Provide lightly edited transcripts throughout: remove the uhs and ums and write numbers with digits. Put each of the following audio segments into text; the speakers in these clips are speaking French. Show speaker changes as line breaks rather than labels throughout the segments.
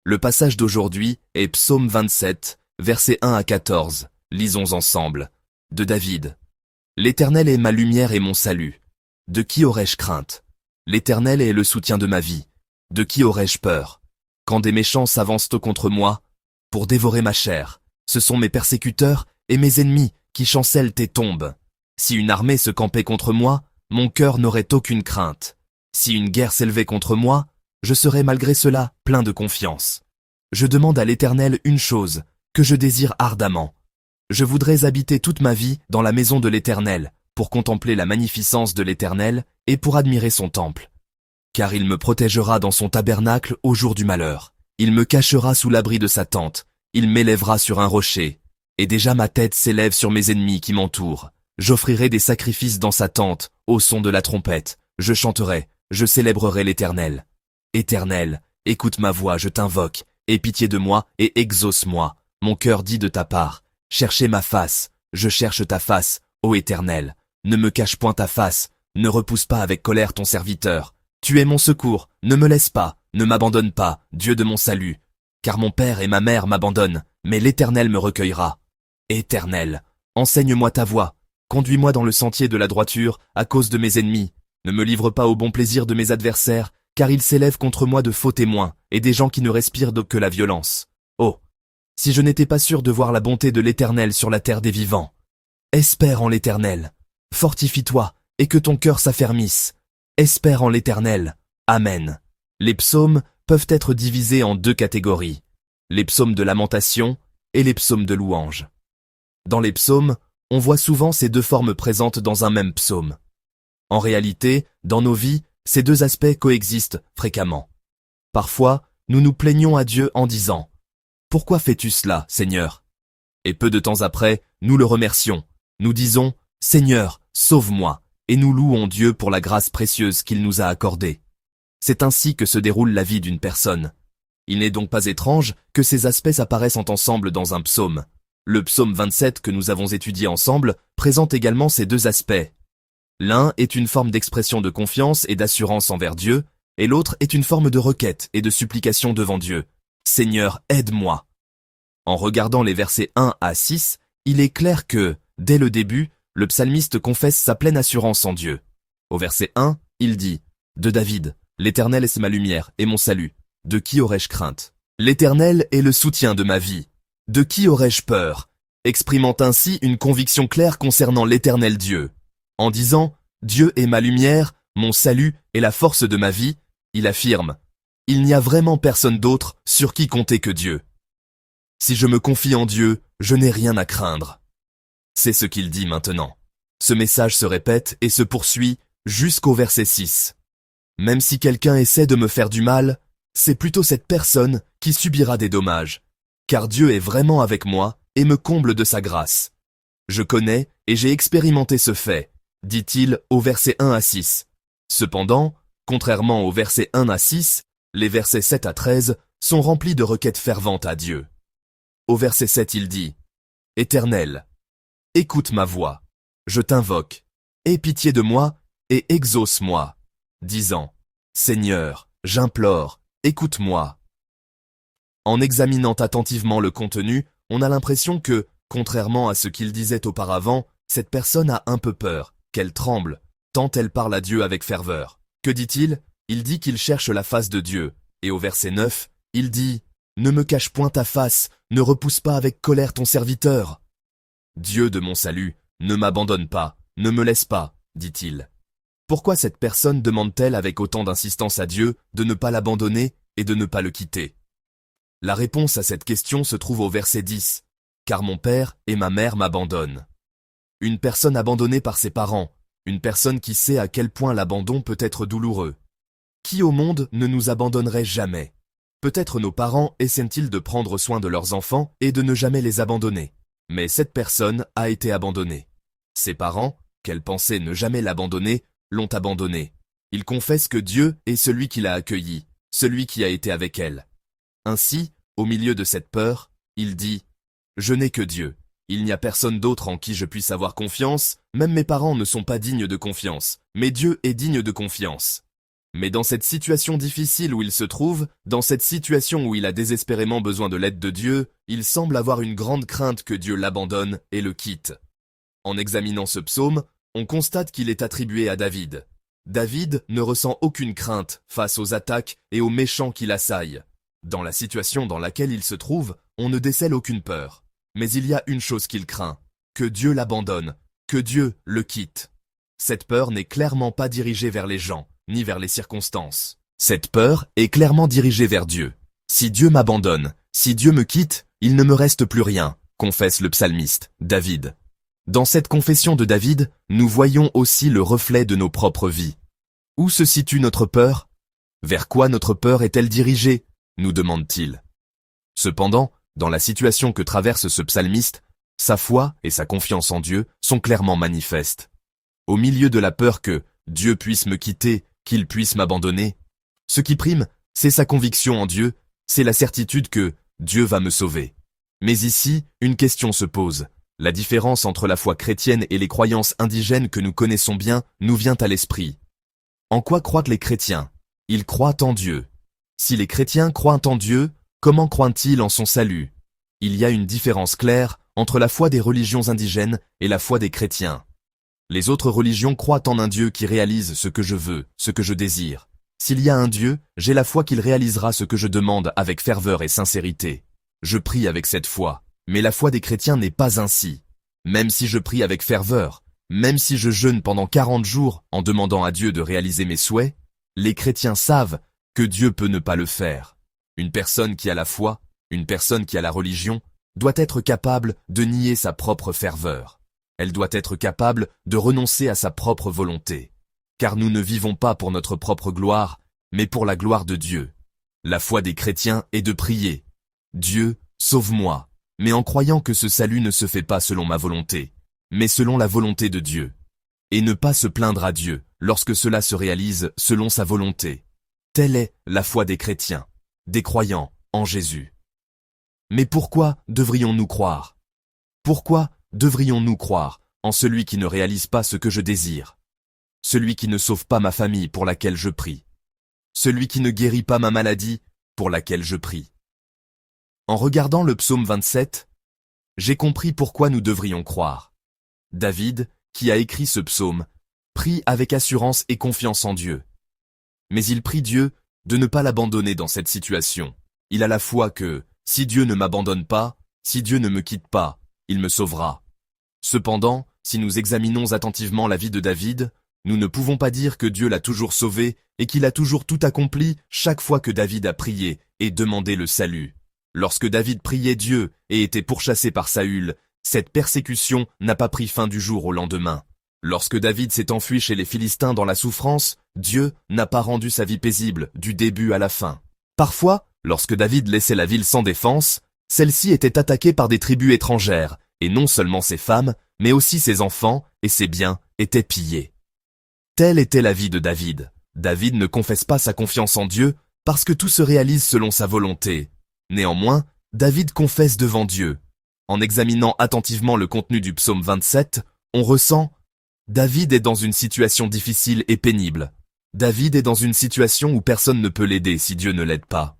Le passage d'aujourd'hui est Psaume 27, versets 1 à 14. Lisons ensemble. De David. L'Éternel est ma lumière et mon salut. De qui aurais-je crainte? L'Éternel est le soutien de ma vie. De qui aurais-je peur? Quand des méchants s'avancent contre moi, pour dévorer ma chair, ce sont mes persécuteurs et mes ennemis qui chancellent et tombent. Si une armée se campait contre moi, mon cœur n'aurait aucune crainte. Si une guerre s'élevait contre moi, je serais malgré cela plein de confiance. Je demande à l'Éternel une chose, que je désire ardemment. Je voudrais habiter toute ma vie dans la maison de l'Éternel, pour contempler la magnificence de l'Éternel et pour admirer son temple. Car il me protégera dans son tabernacle au jour du malheur. Il me cachera sous l'abri de sa tente. Il m'élèvera sur un rocher. Et déjà ma tête s'élève sur mes ennemis qui m'entourent. J'offrirai des sacrifices dans sa tente, au son de la trompette. Je chanterai, je célébrerai l'Éternel. Éternel, écoute ma voix, je t'invoque. Aie pitié de moi et exauce-moi. Mon cœur dit de ta part. Cherchez ma face, je cherche ta face, ô Éternel. Ne me cache point ta face, ne repousse pas avec colère ton serviteur. Tu es mon secours, ne me laisse pas, ne m'abandonne pas, Dieu de mon salut. Car mon père et ma mère m'abandonnent, mais l'Éternel me recueillera. Éternel, enseigne-moi ta voie, conduis-moi dans le sentier de la droiture à cause de mes ennemis. Ne me livre pas au bon plaisir de mes adversaires, car ils s'élèvent contre moi de faux témoins et des gens qui ne respirent que la violence. Oh, si je n'étais pas sûr de voir la bonté de l'Éternel sur la terre des vivants. Espère en l'Éternel. Fortifie-toi et que ton cœur s'affermisse. Espère en l'Éternel. Amen. Les psaumes peuvent être divisés en deux catégories. Les psaumes de lamentation et les psaumes de louange. Dans les psaumes, on voit souvent ces deux formes présentes dans un même psaume. En réalité, dans nos vies, ces deux aspects coexistent fréquemment. Parfois, nous nous plaignons à Dieu en disant « Pourquoi fais-tu cela, Seigneur ?» Et peu de temps après, nous le remercions. Nous disons « Seigneur, sauve-moi » et nous louons Dieu pour la grâce précieuse qu'il nous a accordée. C'est ainsi que se déroule la vie d'une personne. Il n'est donc pas étrange que ces aspects apparaissent ensemble dans un psaume. Le psaume 27 que nous avons étudié ensemble présente également ces deux aspects. L'un est une forme d'expression de confiance et d'assurance envers Dieu, et l'autre est une forme de requête et de supplication devant Dieu. « Seigneur, aide-moi » En regardant les versets 1 à 6, il est clair que, dès le début, le psalmiste confesse sa pleine assurance en Dieu. Au verset 1, il dit « De David, l'Éternel est ma lumière et mon salut. De qui aurais-je crainte? L'Éternel est le soutien de ma vie. De qui aurais-je peur ?» Exprimant ainsi une conviction claire concernant l'Éternel Dieu. En disant « Dieu est ma lumière, mon salut et la force de ma vie », il affirme « Il n'y a vraiment personne d'autre sur qui compter que Dieu. Si je me confie en Dieu, je n'ai rien à craindre. » C'est ce qu'il dit maintenant. Ce message se répète et se poursuit jusqu'au verset 6. Même si quelqu'un essaie de me faire du mal, c'est plutôt cette personne qui subira des dommages. Car Dieu est vraiment avec moi et me comble de sa grâce. Je connais et j'ai expérimenté ce fait, dit-il au verset 1 à 6. Cependant, contrairement au verset 1 à 6, les versets 7 à 13 sont remplis de requêtes ferventes à Dieu. Au verset 7 il dit « Éternel, écoute ma voix, je t'invoque, aie pitié de moi et exauce-moi, disant « Seigneur, j'implore, écoute-moi. » En examinant attentivement le contenu, on a l'impression que, contrairement à ce qu'il disait auparavant, cette personne a un peu peur, qu'elle tremble, tant elle parle à Dieu avec ferveur. Que dit-il? Il dit qu'il cherche la face de Dieu, et au verset 9, il dit « Ne me cache point ta face, ne repousse pas avec colère ton serviteur. » Dieu de mon salut, ne m'abandonne pas, ne me laisse pas, dit-il. Pourquoi cette personne demande-t-elle avec autant d'insistance à Dieu de ne pas l'abandonner et de ne pas le quitter? La réponse à cette question se trouve au verset 10. « Car mon père et ma mère m'abandonnent. » Une personne abandonnée par ses parents, une personne qui sait à quel point l'abandon peut être douloureux. Qui au monde ne nous abandonnerait jamais? Peut-être nos parents essaient-ils de prendre soin de leurs enfants et de ne jamais les abandonner. Mais cette personne a été abandonnée. Ses parents, qu'elle pensait ne jamais l'abandonner, l'ont abandonnée. Il confesse que Dieu est celui qui l'a accueilli, celui qui a été avec elle. Ainsi, au milieu de cette peur, il dit « Je n'ai que Dieu. Il n'y a personne d'autre en qui je puisse avoir confiance, même mes parents ne sont pas dignes de confiance, mais Dieu est digne de confiance. Mais dans cette situation difficile où il se trouve, dans cette situation où il a désespérément besoin de l'aide de Dieu, il semble avoir une grande crainte que Dieu l'abandonne et le quitte. En examinant ce psaume, on constate qu'il est attribué à David. David ne ressent aucune crainte face aux attaques et aux méchants qui l'assaillent. Dans la situation dans laquelle il se trouve, on ne décèle aucune peur. Mais il y a une chose qu'il craint, que Dieu l'abandonne, que Dieu le quitte. Cette peur n'est clairement pas dirigée vers les gens, ni vers les circonstances. Cette peur est clairement dirigée vers Dieu. Si Dieu m'abandonne, si Dieu me quitte, il ne me reste plus rien, confesse le psalmiste, David. Dans cette confession de David, nous voyons aussi le reflet de nos propres vies. Où se situe notre peur? Vers quoi notre peur est-elle dirigée? Nous demande-t-il. Cependant, dans la situation que traverse ce psalmiste, sa foi et sa confiance en Dieu sont clairement manifestes. Au milieu de la peur que Dieu puisse me quitter, qu'il puisse m'abandonner, ce qui prime, c'est sa conviction en Dieu, c'est la certitude que Dieu va me sauver. Mais ici, une question se pose. La différence entre la foi chrétienne et les croyances indigènes que nous connaissons bien nous vient à l'esprit. En quoi croient les chrétiens? Ils croient en Dieu. Si les chrétiens croient en Dieu, comment croient-ils en son salut? Il y a une différence claire entre la foi des religions indigènes et la foi des chrétiens. Les autres religions croient en un Dieu qui réalise ce que je veux, ce que je désire. S'il y a un Dieu, j'ai la foi qu'il réalisera ce que je demande avec ferveur et sincérité. Je prie avec cette foi. Mais la foi des chrétiens n'est pas ainsi. Même si je prie avec ferveur, même si je jeûne pendant 40 jours en demandant à Dieu de réaliser mes souhaits, les chrétiens savent que Dieu peut ne pas le faire. Une personne qui a la foi, une personne qui a la religion, doit être capable de nier sa propre ferveur. Elle doit être capable de renoncer à sa propre volonté. Car nous ne vivons pas pour notre propre gloire, mais pour la gloire de Dieu. La foi des chrétiens est de prier. Dieu, sauve-moi. Mais en croyant que ce salut ne se fait pas selon ma volonté, mais selon la volonté de Dieu. Et ne pas se plaindre à Dieu lorsque cela se réalise selon sa volonté. Telle est la foi des chrétiens, des croyants en Jésus. Mais pourquoi devrions-nous croire? Pourquoi devrions-nous croire en celui qui ne réalise pas ce que je désire? Celui qui ne sauve pas ma famille pour laquelle je prie? Celui qui ne guérit pas ma maladie pour laquelle je prie? En regardant le psaume 27, j'ai compris pourquoi nous devrions croire. David, qui a écrit ce psaume, prie avec assurance et confiance en Dieu. Mais il prie Dieu de ne pas l'abandonner dans cette situation. Il a la foi que, si Dieu ne m'abandonne pas, si Dieu ne me quitte pas, il me sauvera. Cependant, si nous examinons attentivement la vie de David, nous ne pouvons pas dire que Dieu l'a toujours sauvé et qu'il a toujours tout accompli chaque fois que David a prié et demandé le salut. Lorsque David priait Dieu et était pourchassé par Saül, cette persécution n'a pas pris fin du jour au lendemain. Lorsque David s'est enfui chez les Philistins dans la souffrance, Dieu n'a pas rendu sa vie paisible du début à la fin. Parfois, lorsque David laissait la ville sans défense, celle-ci était attaquée par des tribus étrangères, et non seulement ses femmes, mais aussi ses enfants et ses biens étaient pillés. Telle était la vie de David. David ne confesse pas sa confiance en Dieu parce que tout se réalise selon sa volonté. Néanmoins, David confesse devant Dieu. En examinant attentivement le contenu du psaume 27, on ressent « David est dans une situation difficile et pénible. David est dans une situation où personne ne peut l'aider si Dieu ne l'aide pas. »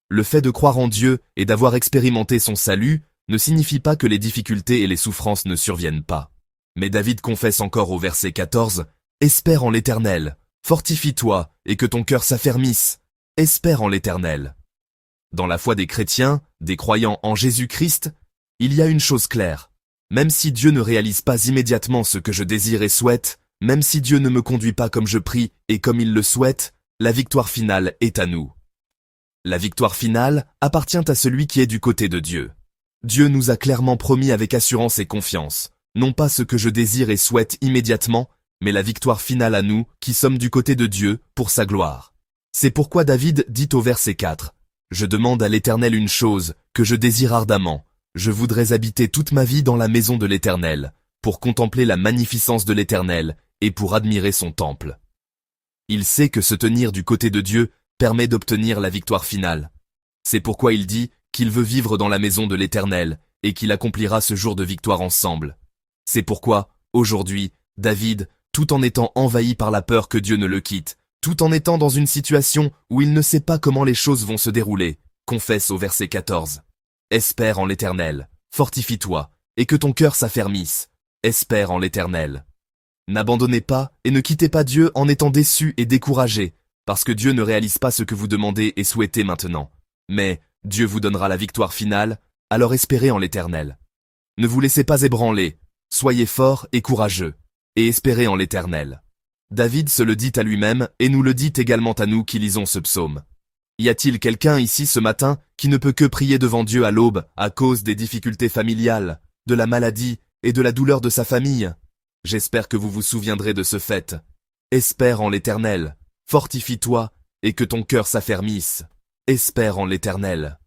Le fait de croire en Dieu et d'avoir expérimenté son salut ne signifie pas que les difficultés et les souffrances ne surviennent pas. Mais David confesse encore au verset 14 « Espère en l'Éternel, fortifie-toi et que ton cœur s'affermisse. Espère en l'Éternel. » Dans la foi des chrétiens, des croyants en Jésus-Christ, il y a une chose claire. Même si Dieu ne réalise pas immédiatement ce que je désire et souhaite, même si Dieu ne me conduit pas comme je prie et comme il le souhaite, la victoire finale est à nous. La victoire finale appartient à celui qui est du côté de Dieu. Dieu nous a clairement promis avec assurance et confiance, non pas ce que je désire et souhaite immédiatement, mais la victoire finale à nous qui sommes du côté de Dieu pour sa gloire. C'est pourquoi David dit au verset 4, « Je demande à l'Éternel une chose, que je désire ardemment. Je voudrais habiter toute ma vie dans la maison de l'Éternel, pour contempler la magnificence de l'Éternel et pour admirer son temple. » Il sait que se tenir du côté de Dieu permet d'obtenir la victoire finale. C'est pourquoi il dit qu'il veut vivre dans la maison de l'Éternel et qu'il accomplira ce jour de victoire ensemble. C'est pourquoi, aujourd'hui, David, tout en étant envahi par la peur que Dieu ne le quitte, tout en étant dans une situation où il ne sait pas comment les choses vont se dérouler, confesse au verset 14. Espère en l'Éternel, fortifie-toi, et que ton cœur s'affermisse. Espère en l'Éternel. N'abandonnez pas et ne quittez pas Dieu en étant déçus et découragés, parce que Dieu ne réalise pas ce que vous demandez et souhaitez maintenant. Mais Dieu vous donnera la victoire finale, alors espérez en l'Éternel. Ne vous laissez pas ébranler, soyez forts et courageux, et espérez en l'Éternel. David se le dit à lui-même et nous le dit également à nous qui lisons ce psaume. Y a-t-il quelqu'un ici ce matin qui ne peut que prier devant Dieu à l'aube à cause des difficultés familiales, de la maladie et de la douleur de sa famille? J'espère que vous vous souviendrez de ce fait. Espère en l'Éternel, fortifie-toi et que ton cœur s'affermisse. Espère en l'Éternel.